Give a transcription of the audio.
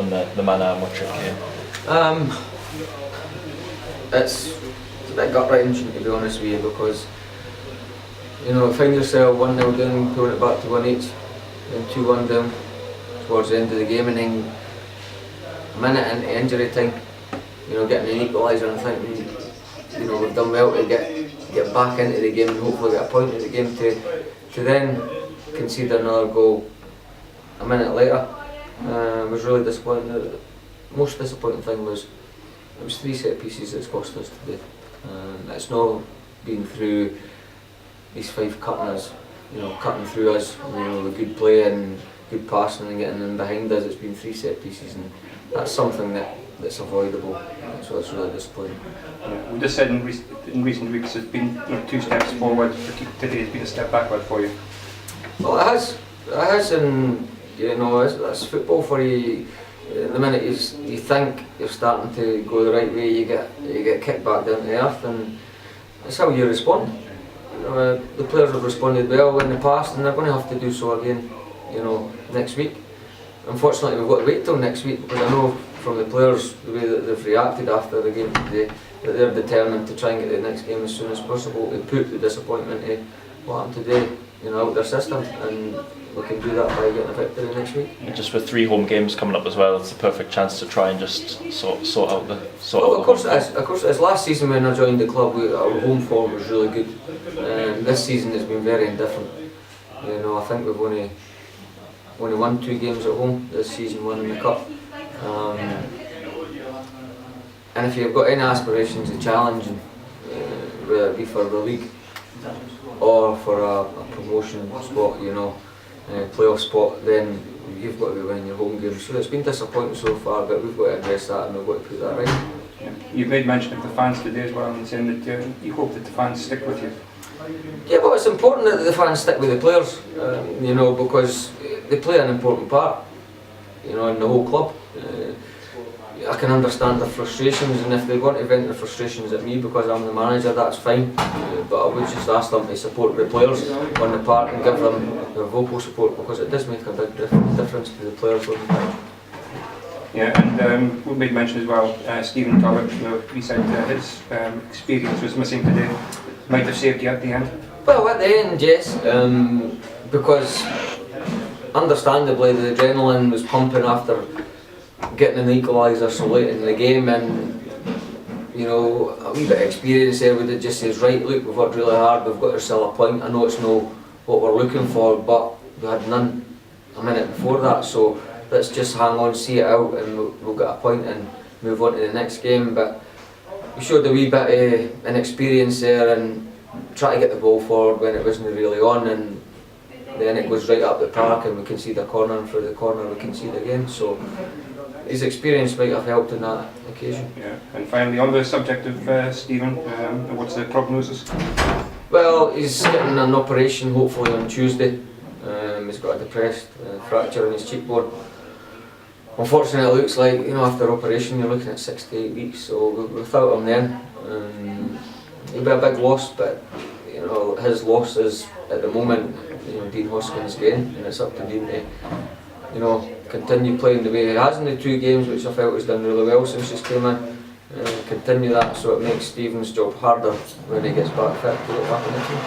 thought on the manner and what it came? It's a bit gut-wrenching, to be honest with you, because find yourself 1-0 down, pulling it back to 1-8, then 2-1 down towards the end of the game, and then a minute into injury time, getting an equaliser and thinking, we've done well to get back into the game and hopefully get a point in the game, to then concede another goal a minute later was really disappointing. The most disappointing thing was it was 3 set pieces that's cost us today. It's not been through East Fife cutting through us, with good play and good passing and getting them behind us. It's been 3 set pieces, and that's something that's avoidable, so it's really disappointing. Yeah, we just said in recent weeks it's been 2 steps forward, but today has been a step backward for you. Well, it has, and that's football for you. The minute you think you're starting to go the right way, you get kicked back down to earth, and that's how you respond. The players have responded well in the past, and they're going to have to do so again, next week. Unfortunately, we've got to wait till next week, because I know from the players the way that they've reacted after the game today, that they're determined to try and get the next game as soon as possible to put the disappointment of what happened today, out their system, and we can do that by getting a victory next week. And just with 3 home games coming up as well, it's the perfect chance to try and just sort out the. Of course it is. Last season when I joined the club, our home form was really good. This season has been very indifferent. I think we've only won 2 games at home this season, 1 in the cup. And if you've got any aspirations of challenging, whether it be for the league or for a promotion spot, playoff spot, then you've got to be winning your home games. So it's been disappointing so far, but we've got to address that and we've got to put that right. Yeah. You've made mention of the fans today as well, and saying that you hope that the fans stick with you. Yeah, but it's important that the fans stick with the players, because they play an important part, in the whole club. I can understand their frustrations, and if they want to vent their frustrations at me because I'm the manager, that's fine. But I would just ask them to support the players on the park and give them their vocal support, because it does make a big difference to the players on the pitch. Yeah, and we made mention as well, Stephen Tullett, he said his experience was missing today. Might have saved you at the end? Well, at the end, yes, because understandably the adrenaline was pumping after getting an equaliser so late in the game, and a wee bit of experience there with it just says, right, look, we've worked really hard, we've got ourselves a point. I know it's not what we're looking for, but we had none a minute before that, so let's just hang on, see it out, and we'll get a point and move on to the next game. But we showed a wee bit of inexperience there and try to get the ball forward when it wasn't really on, and then it goes right up the park and we concede a corner, and through the corner we concede again. So his experience might have helped in that occasion. Yeah, and finally on the subject of Stephen, what's the prognosis? Well, he's getting an operation hopefully on Tuesday. He's got a depressed fracture in his cheekbone. Unfortunately, it looks like after operation you're looking at 6 to 8 weeks. So without him then, it'll be a big loss. But his loss is at the moment Dean Hoskins' gain, and it's up to Dean to continue playing the way he has in the 2 games, which I felt he's done really well since he's came in. Continue that, so it makes Stephen's job harder when he gets back fit to get back in the team.